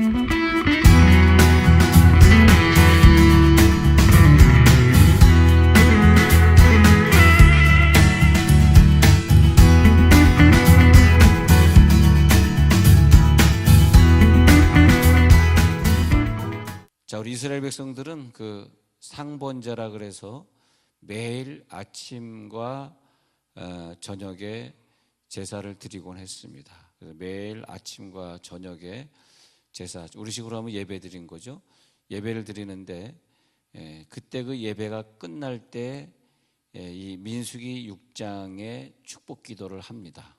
자, 우리 이스라엘 백성들은 그 상번제라 그래서 매일 아침과 저녁에 제사를 드리곤 했습니다. 그래서 매일 아침과 저녁에 제사, 우리식으로 하면 예배 드린 거죠. 예배를 드리는데 그때 그 예배가 끝날 때 이 민수기 6장의 축복 기도를 합니다.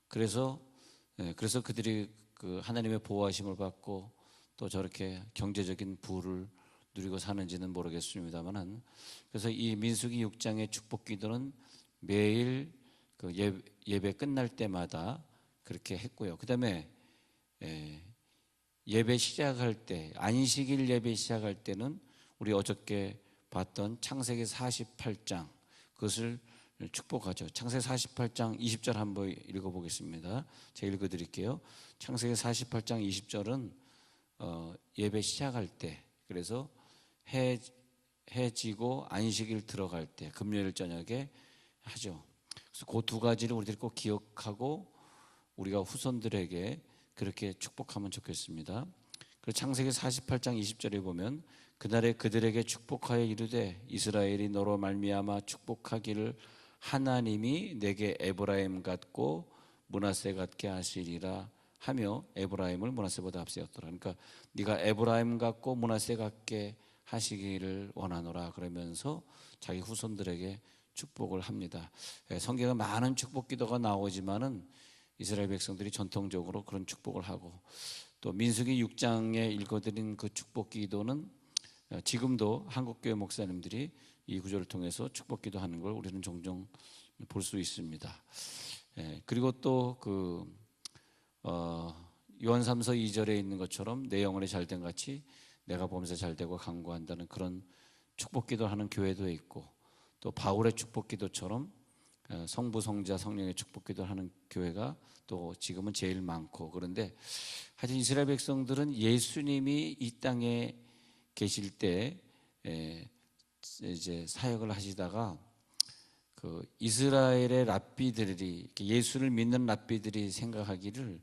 그래서 그들이 그 하나님의 보호하심을 받고 또 저렇게 경제적인 부를 누리고 사는지는 모르겠습니다만은, 그래서 이 민수기 6장의 축복 기도는 매일 그 예배 끝날 때마다 그렇게 했고요. 그다음에 예배 시작할 때, 안식일 예배 시작할 때는 우리 어저께 봤던 창세기 48장 그것을 축복하죠. 창세기 48장 20절 한번 읽어보겠습니다. 제가 읽어드릴게요. 창세기 48장 20절은 예배 시작할 때, 그래서 해 지고 안식일 들어갈 때 금요일 저녁에 하죠. 그래서 그 두 가지를 우리들이 꼭 기억하고 우리가 후손들에게 그렇게 축복하면 좋겠습니다. 그래서 창세기 48장 20절에 보면 그날에 그들에게 축복하여 이르되 이스라엘이 너로 말미암아 축복하기를 하나님이 내게 에브라임 같고 므낫세 같게 하시리라 하며 에브라임을 므낫세보다 앞세웠더라. 그러니까 네가 에브라임 같고 므낫세 같게 하시기를 원하노라 그러면서 자기 후손들에게 축복을 합니다. 성경에 많은 축복 기도가 나오지만은 이스라엘 백성들이 전통적으로 그런 축복을 하고, 또 민수기 6장에 읽어드린 그 축복 기도는 지금도 한국교회 목사님들이 이 구절을 통해서 축복 기도하는 걸 우리는 종종 볼 수 있습니다. 그리고 또 요한삼서 2절에 있는 것처럼 내 영혼이 잘된 같이 내가 범사 잘되고 강구한다는 그런 축복 기도하는 교회도 있고, 또 바울의 축복 기도처럼 성부 성자 성령의 축복 기도하는 교회가 또 지금은 제일 많고, 그런데 하여튼 이스라엘 백성들은 예수님이 이 땅에 계실 때 이제 사역을 하시다가 그 이스라엘의 랍비들이, 예수를 믿는 랍비들이 생각하기를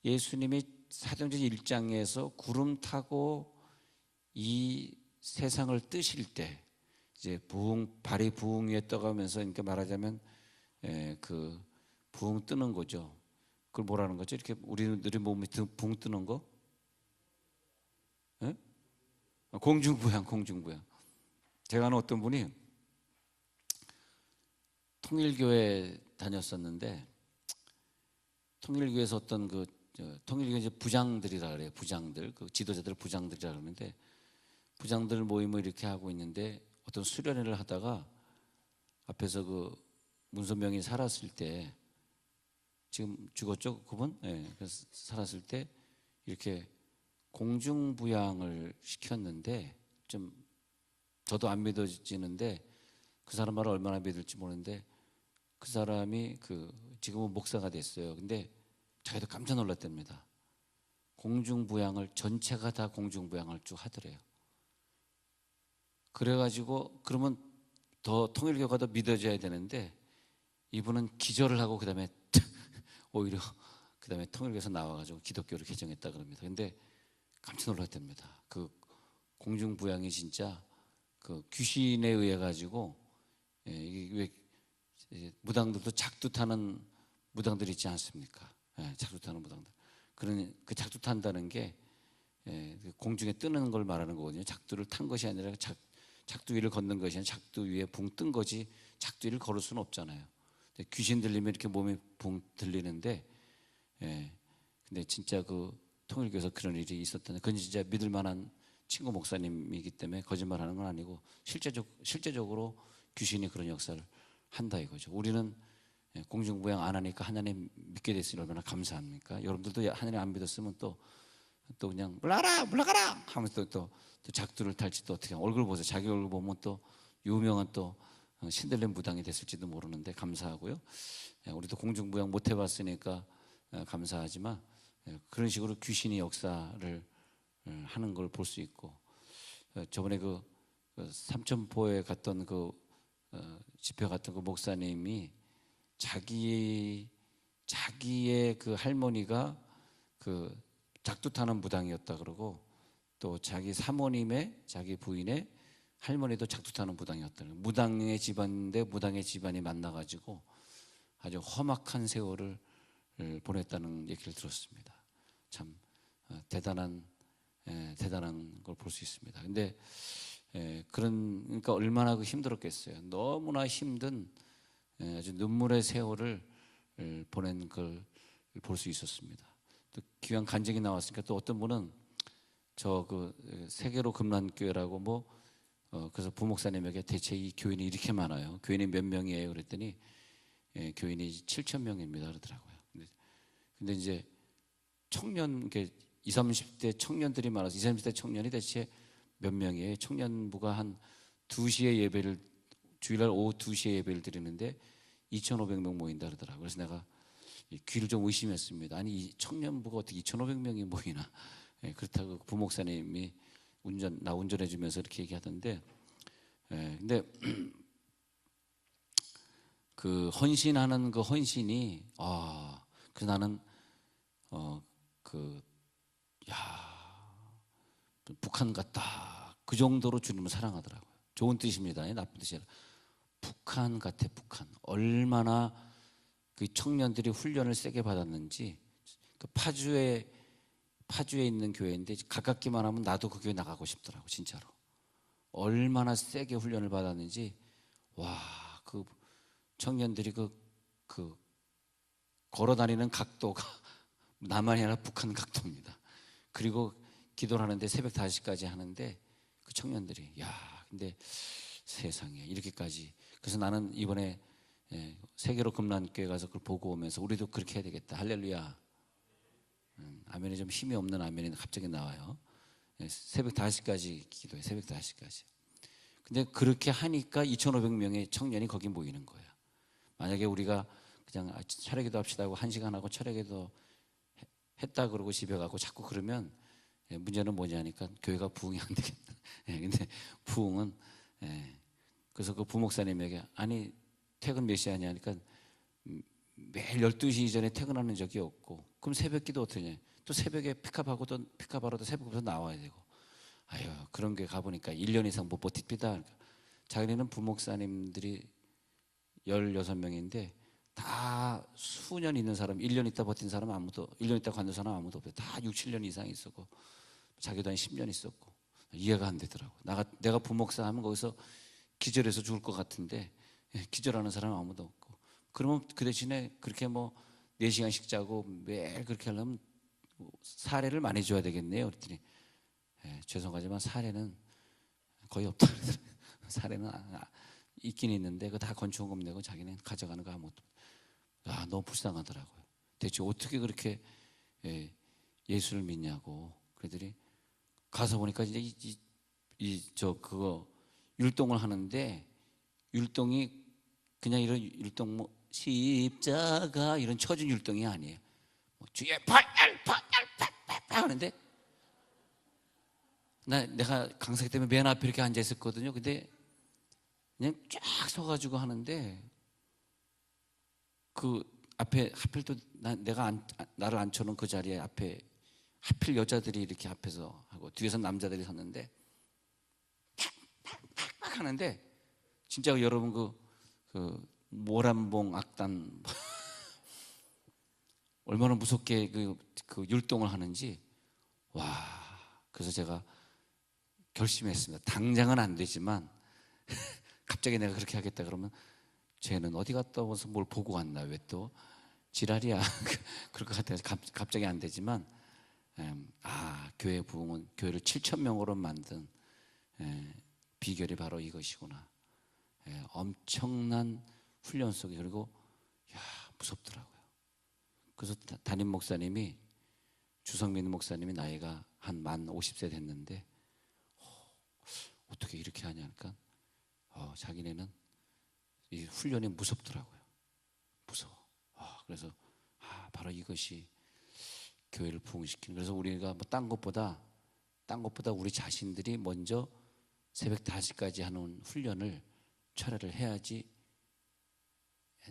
예수님이 사도행전 1장에서 구름 타고 이 세상을 뜨실 때 이제 발이 부흥 위에 떠가면서, 그러니까 말하자면 그 부흥 뜨는 거죠. 그걸 뭐라는 거죠? 이렇게 우리들이 몸에 부흥 뜨는 거? 공중부양. 제가 아는 어떤 분이 통일교회 다녔었는데, 통일교회에서 어떤 통일교회 이제 부장들이라 그래요. 부장들, 그 지도자들 부장들이라 그러는데, 부장들 모임을 이렇게 하고 있는데 어떤 수련회를 하다가 앞에서 그 문선명이 살았을 때, 지금 죽었죠 그분? 그래서 살았을 때 이렇게 공중부양을 시켰는데, 좀 저도 안 믿어지는데 그 사람 말을 얼마나 믿을지 모르는데, 그 사람이 지금은 목사가 됐어요. 근데 자기도 깜짝 놀랐답니다. 공중부양을 전체가 다 공중부양을 쭉 하더래요. 그래가지고 그러면 더 통일교가 더 믿어져야 되는데 이분은 기절을 하고 그다음에 오히려 그다음에 통일교에서 나와가지고 기독교를 개정했다 그럽니다. 근데 깜짝 놀랐답니다. 그 공중부양이 진짜 그 귀신에 의해 가지고, 이게 왜 무당들도 작두 타는 무당들이 있지 않습니까? 작두 타는 무당들. 그런 그 작두 탄다는 게 공중에 뜨는 걸 말하는 거거든요. 작두를 탄 것이 아니라 작두 위를 걷는 것이 아니라 작두 위에 붕 뜬 거지, 작두 위를 걸을 수는 없잖아요. 귀신 들리면 이렇게 몸이 붕 들리는데, 근데 진짜 그 통일교에서 그런 일이 있었다는, 그건 진짜 믿을 만한 친구 목사님이기 때문에 거짓말하는 건 아니고 실제적으로 귀신이 그런 역사를 한다 이거죠. 우리는 공중부양 안 하니까 하나님 믿게 됐으니 얼마나 감사합니까? 여러분들도 하나님 안 믿었으면 또 그냥 물러가라 하면서 또 작두를 탈지, 또 어떻게 얼굴 보세요. 자기 얼굴 보면 또 유명한 또 신들린 무당이 됐을지도 모르는데 감사하고요. 우리도 공중부양 못 해봤으니까 감사하지만 그런 식으로 귀신이 역사를 하는 걸 볼 수 있고, 저번에 그 삼천포에 갔던 집회 갔던 그 목사님이 자기의 그 할머니가 그 작두 타는 무당이었다 그러고, 또 자기 사모님의 자기 부인의 할머니도 작두 타는 무당이었다. 무당의 집안인데 무당의 집안이 만나가지고 아주 험악한 세월을 보냈다는 얘기를 들었습니다. 참 대단한 걸 볼 수 있습니다. 근데 그러니까 얼마나 힘들었겠어요. 너무나 힘든 아주 눈물의 세월을 보낸 걸 볼 수 있었습니다. 또 귀한 간증이 나왔으니까, 또 어떤 분은 세계로 금란교회라고 그래서 부목사님에게 대체 이 교인이 이렇게 많아요. 교인이 몇 명이에요? 그랬더니 교인이 7,000명입니다 그러더라고요. 근데 이제 청년, 20, 30대 청년들이 많아서 20, 30대 청년이 대체 몇 명이에요? 청년부가 한 2시에 예배를, 주일날 오후 2시에 예배를 드리는데 2,500명 모인다 그러더라고요. 그래서 내가 귀를 좀 의심했습니다. 아니, 이 청년부가 어떻게 2,500명이 모이나. 그렇다고 부목사님이 나 운전해 주면서 이렇게 얘기하던데, 근데 그 헌신하는 그 헌신이, 그래서 나는 북한 같다, 그 정도로 주님을 사랑하더라고요. 좋은 뜻입니다. 나쁜 뜻이 아니라 북한 같아. 북한 얼마나 그 청년들이 훈련을 세게 받았는지. 그 파주에 있는 교회인데 가깝기만 하면 나도 그 교회 나가고 싶더라고. 진짜로 얼마나 세게 훈련을 받았는지. 와, 그 청년들이 그 걸어다니는 각도가 나만이 아니라 북한 각도입니다. 그리고 기도를 하는데 새벽 5시까지 하는데 그 청년들이, 근데 세상에 이렇게까지. 그래서 나는 이번에 세계로 금란교회 가서 그걸 보고 오면서 우리도 그렇게 해야 되겠다. 할렐루야. 아멘이 좀 힘이 없는 아멘이 갑자기 나와요. 새벽 5시까지 기도해. 새벽 5시까지. 근데 그렇게 하니까 2,500명의 청년이 거기 모이는 거예요. 만약에 우리가 그냥 철회기도 합시다 하고 1시간 하고 철회기도 했다 그러고 집에 가고 자꾸 그러면, 문제는 뭐냐니까 교회가 부흥이 안 되겠다. 근데 부흥은, 그래서 그 부목사님에게, 아니 퇴근 몇 시에 하냐니까 매일 12시 이전에 퇴근하는 적이 없고, 그럼 새벽 기도 어떠냐. 또 새벽에 픽업하러도 새벽부터 나와야 되고. 아유, 그런 게 가보니까 1년 이상 못 버팁니다. 그러니까 자기네는 부목사님들이 16명인데 다 수년 있는 사람, 1년 있다 버틴 사람 아무도, 1년 있다 관둔 사람 아무도 없어요. 다 6, 7년 이상 있었고, 자기도 한 10년 있었고. 이해가 안 되더라고. 내가 부목사 하면 거기서 기절해서 죽을 것 같은데, 기절하는 사람 아무도 없고. 그러면 그 대신에 그렇게 4시간씩 자고 매일 그렇게 하려면 사례를 많이 줘야 되겠네요. 그랬더니, 죄송하지만 사례는 거의 없다 그러더라고요. 사례는 있긴 있는데 그거 다 건축원금 내고 자기는 가져가는 거 아무것도. 너무 불쌍하더라고요. 대체 어떻게 그렇게 예수를 믿냐고. 그러더니 가서 보니까 이제 그거 율동을 하는데, 율동이 그냥 이런 율동, 십자가 이런 처진 율동이 아니에요. 주의 팔 하는데, 내가 강사기 때문에 맨 앞에 이렇게 앉아 있었거든요. 근데 그냥 쫙 서가지고 하는데, 그 앞에 하필 또 나를 앉혀놓은 그 자리에 앞에 하필 여자들이 이렇게 앞에서 하고 뒤에서 남자들이 섰는데 팍팍팍 하는데, 진짜 여러분 그 모란봉 악단 얼마나 무섭게 그 율동을 하는지. 그래서 제가 결심했습니다. 당장은 안 되지만 갑자기 내가 그렇게 하겠다 그러면 쟤는 어디 갔다 와서 뭘 보고 왔나, 왜 또 지랄이야. 그럴 것 같아서 갑자기 안 되지만, 교회 부흥은 교회를 7,000명으로 만든 비결이 바로 이것이구나. 엄청난 훈련 속에. 그리고 무섭더라고요. 그래서 담임 목사님이, 주성민 목사님이 나이가 한 만 50세 됐는데 어떻게 이렇게 하냐니까 자기네는 이 훈련이 무섭더라고요. 무서워. 그래서 바로 이것이 교회를 부흥시키는. 그래서 우리가 뭐 딴 것보다 우리 자신들이 먼저 새벽 5시까지 하는 훈련을 철회를 해야지.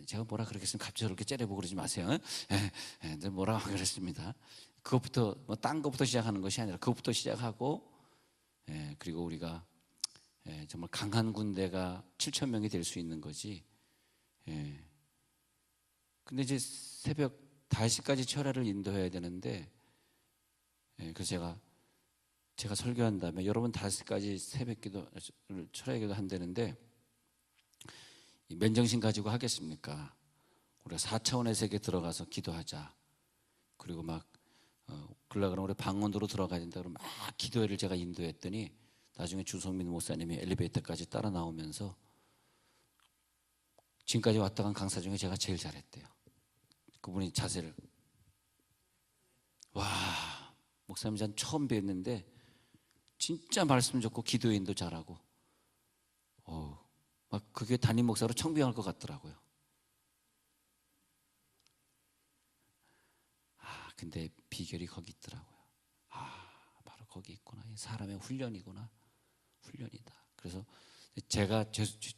제가 뭐라 그러겠습니까? 갑자기 그렇게 째려보고 그러지 마세요. 뭐라고 그랬습니다. 그것부터 뭐 딴 것부터 시작하는 것이 아니라 그것부터 시작하고, 그리고 우리가 정말 강한 군대가 7천 명이 될 수 있는 거지. 근데 이제 새벽 5시까지 철야를 인도해야 되는데, 그래서 제가 설교한 다음에 여러분 5시까지 새벽 기도를 철야 기도 한다는데 맨정신 가지고 하겠습니까? 우리가 4차원의 세계에 들어가서 기도하자. 그리고 막 그러려고 우리 방언으로 들어가야 된다 그러면 막 기도회를 제가 인도했더니 나중에 주성민 목사님이 엘리베이터까지 따라 나오면서 지금까지 왔다 간 강사 중에 제가 제일 잘했대요. 그분이 자세를, 와, 목사님 전 처음 뵀는데 진짜 말씀 좋고 기도인도 잘하고, 막 그게 담임 목사로 청빙할 것 같더라고요. 근데 비결이 거기 있더라고요. 바로 거기 있구나. 사람의 훈련이구나. 훈련이다. 그래서 제가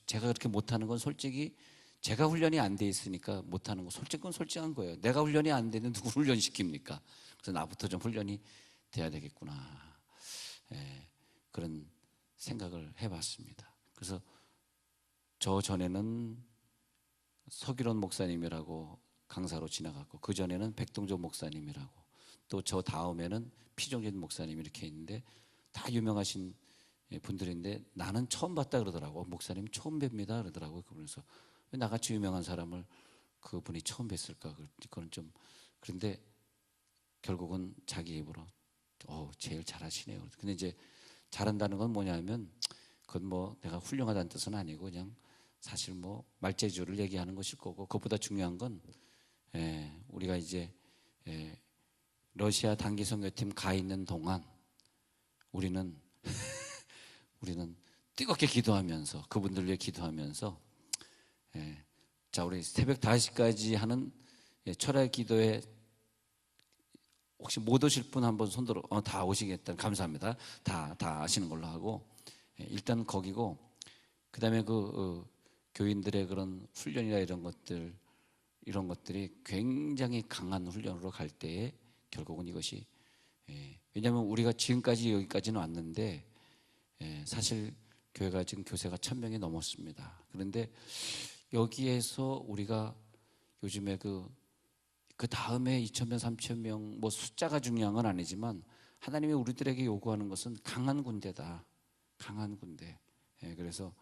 그렇게 못하는 건 솔직히 제가 훈련이 안 돼 있으니까 못하는 거, 솔직한 건 솔직한 거예요. 내가 훈련이 안 되는 누구 훈련시킵니까? 그래서 나부터 좀 훈련이 돼야 되겠구나. 그런 생각을 해봤습니다. 그래서 저 전에는 서기론 목사님이라고 강사로 지나갔고, 그 전에는 백동조 목사님이라고, 또 저 다음에는 피종진 목사님 이렇게 있는데 다 유명하신 분들인데 나는 처음 봤다 그러더라고. 목사님 처음 뵙니다 그러더라고요. 그러면서 왜 나같이 유명한 사람을 그분이 처음 뵀을까? 그건 좀 그런데 결국은 자기 입으로 제일 잘하시네요. 근데 이제 잘한다는 건 뭐냐면 그건 뭐 내가 훌륭하다는 뜻은 아니고 그냥 사실 뭐 말재주를 얘기하는 것일 거고, 그것보다 중요한 건 우리가 이제 러시아 단기 선교팀 가 있는 동안 우리는 뜨겁게 기도하면서 그분들 위해 기도하면서 자, 우리 새벽 5시까지 하는 철야 기도에 혹시 못 오실 분 한번 손들어. 다 오시겠다. 감사합니다. 다 아시는 걸로 하고, 일단 거기고, 그 다음에 교인들의 그런 훈련이나 이런 것들이 굉장히 강한 훈련으로 갈 때에 결국은 이것이, 왜냐하면 우리가 지금까지 여기까지는 왔는데 사실 교회가 지금 교세가 1,000명이 넘었습니다. 그런데 여기에서 우리가 요즘에 그 다음에 2,000명, 3,000명 뭐 숫자가 중요한 건 아니지만 하나님이 우리들에게 요구하는 것은 강한 군대다. 강한 군대. 그래서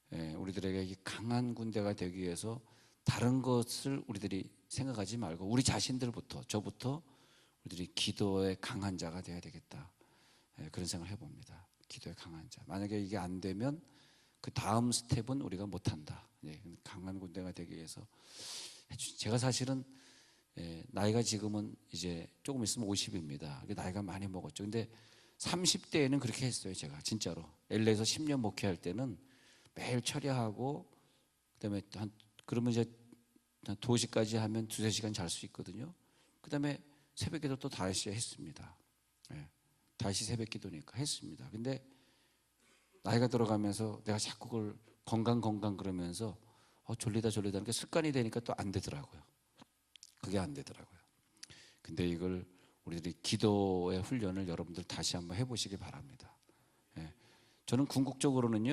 우리들에게 이 강한 군대가 되기 위해서 다른 것을 우리들이 생각하지 말고 우리 자신들부터, 저부터 우리들이 기도의 강한 자가 되어야 되겠다. 그런 생각을 해봅니다. 기도의 강한 자. 만약에 이게 안 되면 그 다음 스텝은 우리가 못한다. 강한 군대가 되기 위해서 제가 사실은 나이가 지금은 이제 조금 있으면 50입니다. 나이가 많이 먹었죠. 근데 30대에는 그렇게 했어요. 제가 진짜로 LA에서 10년 목회할 때는 매일 철야하고, 그다음에 그러면 이제 한 2시까지 하면 2-3시간 잘 수 있거든요. 그다음에 새벽기도 또 5시에 했습니다. 5시 새벽기도니까 했습니다. 근데 나이가 들어가면서 내가 자꾸 그걸 건강 그러면서 졸리다 하는 게 습관이 되니까 또 안 되더라고요. 그게 안 되더라고요. 근데 이걸 우리들이 기도의 훈련을 여러분들 다시 한번 해보시기 바랍니다. 저는 궁극적으로는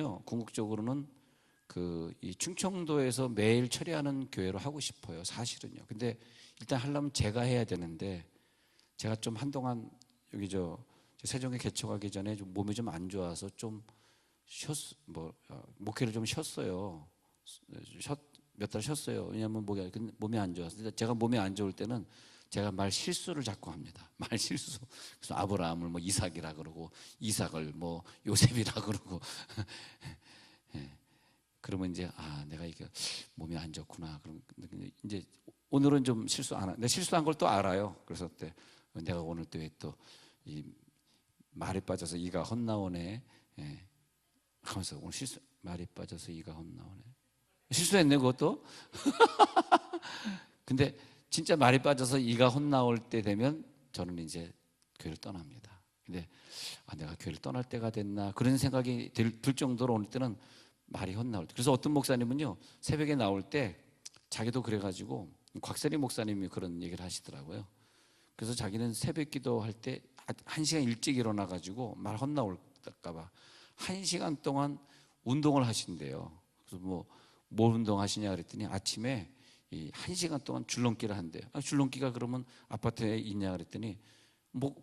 이 충청도에서 매일 철야하는 교회로 하고 싶어요. 사실은요. 근데 일단 하려면 제가 해야 되는데, 제가 좀 한동안 여기 세종에 개척하기 전에 좀 몸이 좀 안 좋아서 좀 목회를 좀 쉬었어요. 몇 달 쉬었어요. 왜냐하면 몸이 안 좋아서. 제가 몸이 안 좋을 때는 제가 말 실수를 자꾸 합니다. 말 실수. 그래서 아브라함을 뭐 이삭이라 그러고, 이삭을 뭐 요셉이라 그러고. 그러면 이제 내가 이게 몸이 안 좋구나. 그럼 이제 오늘은 좀 실수 안 하. 내가 실수한 걸 또 알아요. 그래서 내가 오늘 또 이 말이 빠져서 이가 헛나오네. 하면서 오늘 말이 빠져서 이가 헛나오네. 실수했네 그것도. 근데 진짜 말이 빠져서 이가 헛나올 때 되면 저는 이제 교회를 떠납니다. 근데 내가 교회를 떠날 때가 됐나 그런 생각이 들 정도로 어느 때는 말이 헛나올 때. 그래서 어떤 목사님은요 새벽에 나올 때 자기도 그래가지고 곽세리 목사님이 그런 얘기를 하시더라고요. 그래서 자기는 새벽 기도할 때 1시간 일찍 일어나가지고 말 헛나올까 봐 1시간 동안 운동을 하신대요. 그래서 뭐 운동하시냐 그랬더니 아침에 이 1시간 동안 줄넘기를 한대요. 줄넘기가 그러면 아파트에 있냐 그랬더니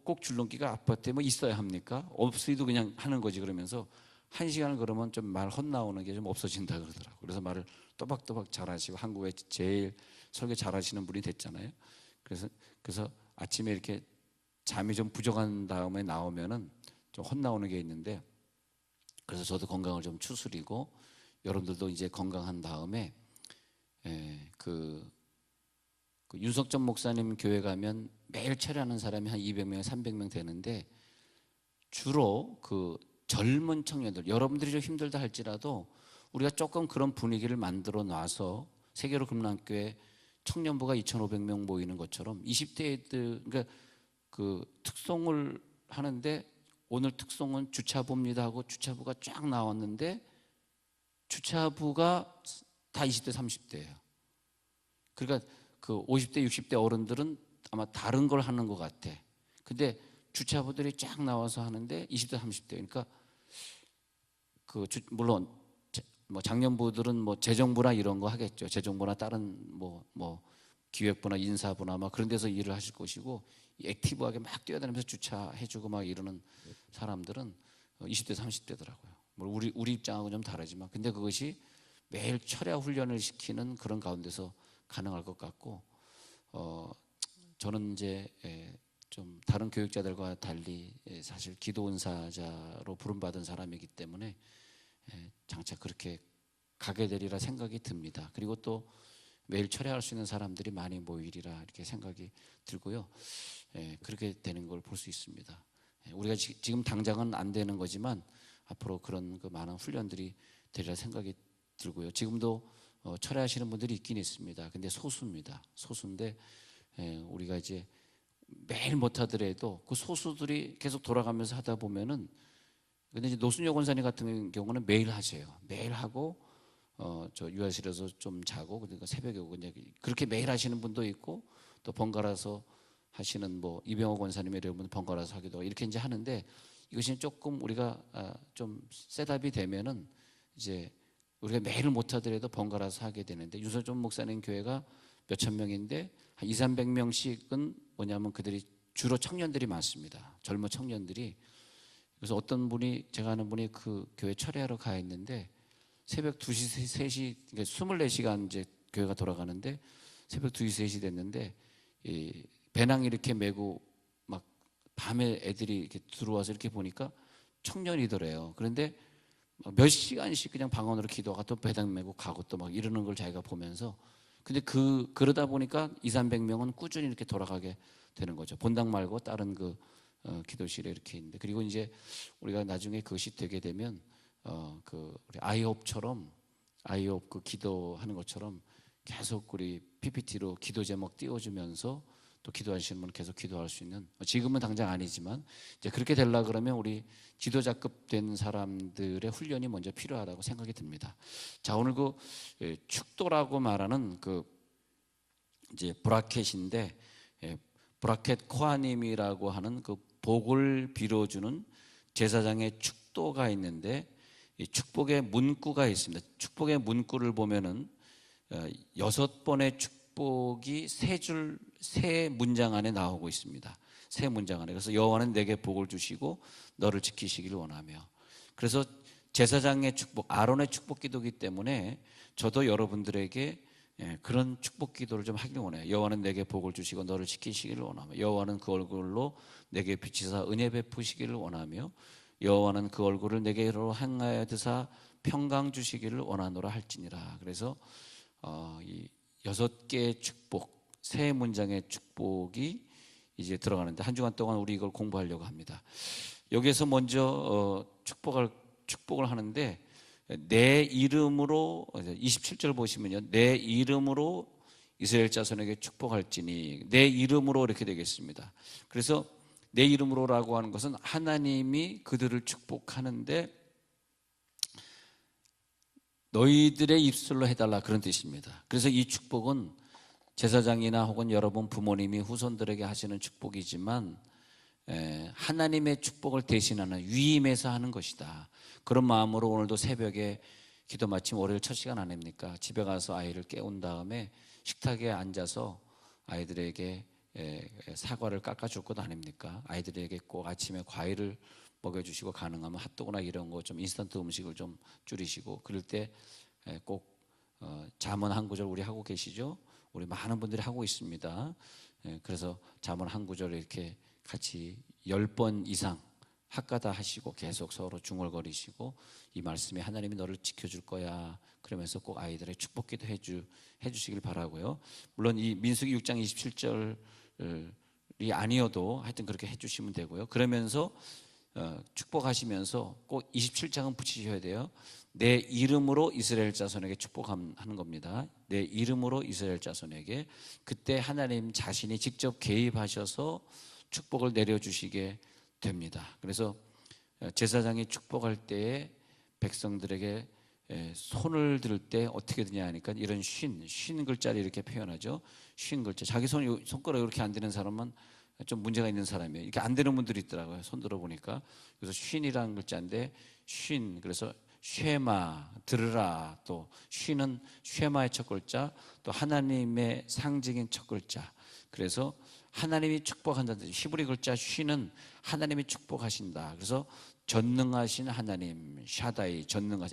꼭 줄넘기가 아파트에 있어야 합니까? 없어도 그냥 하는 거지. 그러면서 1시간을 그러면 좀 말 헛나오는 게 좀 없어진다 그러더라고요. 그래서 말을 또박또박 잘하시고 한국에 제일 설교 잘하시는 분이 됐잖아요. 그래서 아침에 이렇게 잠이 좀 부족한 다음에 나오면은 좀 헛나오는 게 있는데, 그래서 저도 건강을 좀 추스리고 여러분들도 이제 건강한 다음에 그 윤석전 목사님 교회 가면 매일 철회하는 사람이 한 200명, 300명 되는데 주로 그 젊은 청년들, 여러분들이 좀 힘들다 할지라도 우리가 조금 그런 분위기를 만들어 놔서 세계로 금남교회 청년부가 2,500명 모이는 것처럼 20대들, 그러니까 그 특송을 하는데 오늘 특송은 주차부입니다 하고 주차부가 쫙 나왔는데 주차부가 다 20대, 30대예요. 그러니까 그 50대, 60대 어른들은 아마 다른 걸 하는 것 같아. 근데 주차부들이 쫙 나와서 하는데 20대, 30대. 그러니까 물론 장년부들은 재정부나 이런 거 하겠죠. 재정부나 다른 기획부나 인사부나 그런 데서 일을 하실 것이고, 액티브하게 막 뛰어다니면서 주차해주고 막 이러는 사람들은 20대, 30대더라고요. 우리 입장하고 좀 다르지만, 근데 그것이 매일 철야 훈련을 시키는 그런 가운데서 가능할 것 같고, 저는 이제 좀 다른 교육자들과 달리 사실 기도 은사자로 부름받은 사람이기 때문에 장차 그렇게 가게 되리라 생각이 듭니다. 그리고 또 매일 철회할 수 있는 사람들이 많이 모이리라 이렇게 생각이 들고요. 그렇게 되는 걸 볼 수 있습니다. 우리가 지금 당장은 안 되는 거지만 앞으로 그런 그 많은 훈련들이 되리라 생각이 들고요. 지금도 철회하시는 분들이 있긴 있습니다. 근데 소수입니다. 소수인데 우리가 이제 매일 못하더라도 그 소수들이 계속 돌아가면서 하다 보면은, 근데 이제 노순여 권사님 같은 경우는 매일 하세요. 매일 하고 저 유아실에서 좀 자고, 그러니까 새벽에 오고 이제 그렇게 매일 하시는 분도 있고, 또 번갈아서 하시는 이병호 권사님의 여러분 번갈아서 하기도 하고 이렇게 이제 하는데, 이것이 조금 우리가 좀 셋업이 되면은 이제 우리가 매일 못하더라도 번갈아서 하게 되는데, 유서준 목사님 교회가 몇천 명인데 한 200~300명씩은 뭐냐면 그들이 주로 청년들이 많습니다. 젊은 청년들이. 그래서 어떤 분이, 제가 아는 분이 그 교회 철회하러 가 있는데 새벽 2시, 3시, 그러니까 24시간 이제 교회가 돌아가는데 새벽 2시, 3시 됐는데 이 배낭 이렇게 메고 막 밤에 애들이 이렇게 들어와서 이렇게 보니까 청년이더래요. 그런데 몇 시간씩 그냥 방언으로 기도하고 또 배낭 메고 가고 또 막 이러는 걸 자기가 보면서, 근데 그러다 보니까 200~300명은 꾸준히 이렇게 돌아가게 되는 거죠. 본당 말고 다른 기도실에 이렇게 있는데, 그리고 이제 우리가 나중에 그것이 되게 되면 우리 아이홉처럼, 아이홉 그 기도하는 것처럼 계속 우리 PPT로 기도 제목 띄워주면서 또 기도하시는 분 계속 기도할 수 있는, 지금은 당장 아니지만 이제 그렇게 되려 그러면 우리 지도자급 된 사람들의 훈련이 먼저 필요하다고 생각이 듭니다. 자, 오늘 축도라고 말하는 이제 브라켓인데, 브라켓 코아님이라고 하는 그 복을 빌어주는 제사장의 축도가 있는데, 이 축복의 문구가 있습니다. 축복의 문구를 보면은 6번의 축복이 세 문장 안에 나오고 있습니다. 세 문장 안에. 그래서 여호와는 내게 복을 주시고 너를 지키시기를 원하며. 그래서 제사장의 축복, 아론의 축복 기도이기 때문에 저도 여러분들에게 그런 축복 기도를 좀 하길 원해요. 여호와는 내게 복을 주시고 너를 지키시기를 원하며, 여호와는 그 얼굴로 내게 비치사 은혜 베푸시기를 원하며, 여호와는 그 얼굴을 내게로 향하여 드사 평강 주시기를 원하노라 할지니라. 그래서 이 6개의 축복, 세 문장의 축복이 이제 들어가는데 한 주간 동안 우리 이걸 공부하려고 합니다. 여기에서 먼저 축복을 하는데, 내 이름으로, 27절 보시면요, 내 이름으로 이스라엘 자손에게 축복할지니 내 이름으로 이렇게 되겠습니다. 그래서 내 이름으로라고 하는 것은 하나님이 그들을 축복하는데 너희들의 입술로 해달라 그런 뜻입니다. 그래서 이 축복은 제사장이나 혹은 여러분 부모님이 후손들에게 하시는 축복이지만 하나님의 축복을 대신하는 위임해서 하는 것이다. 그런 마음으로 오늘도 새벽에 기도 마침 월요일 첫 시간 아닙니까? 집에 가서 아이를 깨운 다음에 식탁에 앉아서 아이들에게 사과를 깎아줄 것 아닙니까? 아이들에게 꼭 아침에 과일을 먹여주시고 가능하면 핫도그나 이런 거 좀 인스턴트 음식을 좀 줄이시고 그럴 때 꼭 잠언 한 구절 우리 하고 계시죠? 우리 많은 분들이 하고 있습니다. 그래서 잠언 한 구절 이렇게 같이 10번 이상 학가다 하시고 계속 서로 중얼거리시고 이 말씀에 하나님이 너를 지켜줄 거야 그러면서 꼭 아이들의 축복기도 해주시길 바라고요. 물론 이 민수기 6장 27절이 아니어도 하여튼 그렇게 해주시면 되고요. 그러면서 축복하시면서 꼭 27장은 붙이셔야 돼요. 내 이름으로 이스라엘 자손에게 축복하는 겁니다. 내 이름으로 이스라엘 자손에게. 그때 하나님 자신이 직접 개입하셔서 축복을 내려주시게 됩니다. 그래서 제사장이 축복할 때에 백성들에게 손을 들 때 어떻게 되냐 하니까 이런 쉰 글자를 이렇게 표현하죠. 쉰 글자. 자기 손가락 이렇게 안 되는 사람은 좀 문제가 있는 사람이에요. 이렇게 안 되는 분들이 있더라고요. 손 들어보니까. 그래서 쉰이라는 글자인데 그래서 쉐마 들으라. 또 쉰은 쉐마의 첫 글자, 또 하나님의 상징인 첫 글자. 그래서 하나님이 축복한다는 뜻. 히브리 글자 쉰은 하나님이 축복하신다. 그래서 전능하신 하나님 샤다이,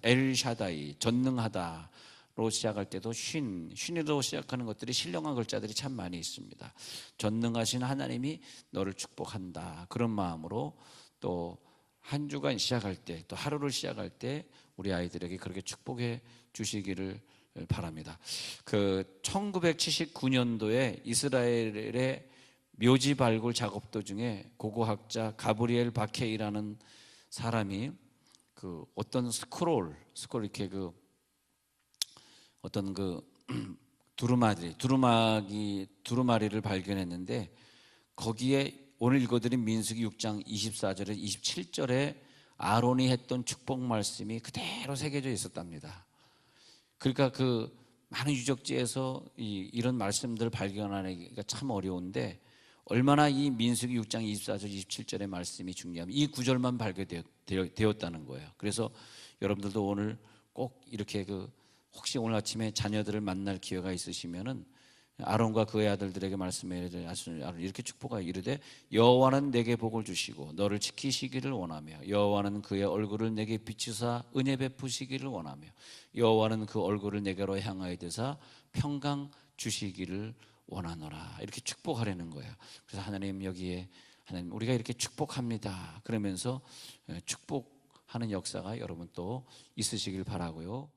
엘 샤다이, 전능하다로 시작할 때도 쉰으로 시작하는 것들이 신령한 글자들이 참 많이 있습니다. 전능하신 하나님이 너를 축복한다. 그런 마음으로 또 한 주간 시작할 때, 또 하루를 시작할 때 우리 아이들에게 그렇게 축복해 주시기를 바랍니다. 그 1979년도에 이스라엘의 묘지 발굴 작업 도중에 고고학자 가브리엘 바케이라는 사람이 그 어떤 이렇게 그 어떤 그 두루마리를 발견했는데 거기에 오늘 읽어드린 민수기 6장 24절에 27절에 아론이 했던 축복 말씀이 그대로 새겨져 있었답니다. 그러니까 그 많은 유적지에서 이런 말씀들을 발견하기가 참 어려운데 얼마나 이 민수기 6장 24절 27절의 말씀이 중요하면 이 구절만 발견되었다는 거예요. 그래서 여러분들도 오늘 꼭 이렇게 혹시 오늘 아침에 자녀들을 만날 기회가 있으시면은 아론과 그의 아들들에게 말씀해 아론 이렇게 축복하여 이르되 여호와는 내게 복을 주시고 너를 지키시기를 원하며 여호와는 그의 얼굴을 내게 비추사 은혜 베푸시기를 원하며 여호와는 그 얼굴을 내게로 향하여 드사 평강 주시기를 원하노라. 이렇게 축복하려는 거예요. 그래서 하나님 여기에 하나님 우리가 이렇게 축복합니다. 그러면서 축복하는 역사가 여러분 또 있으시길 바라고요.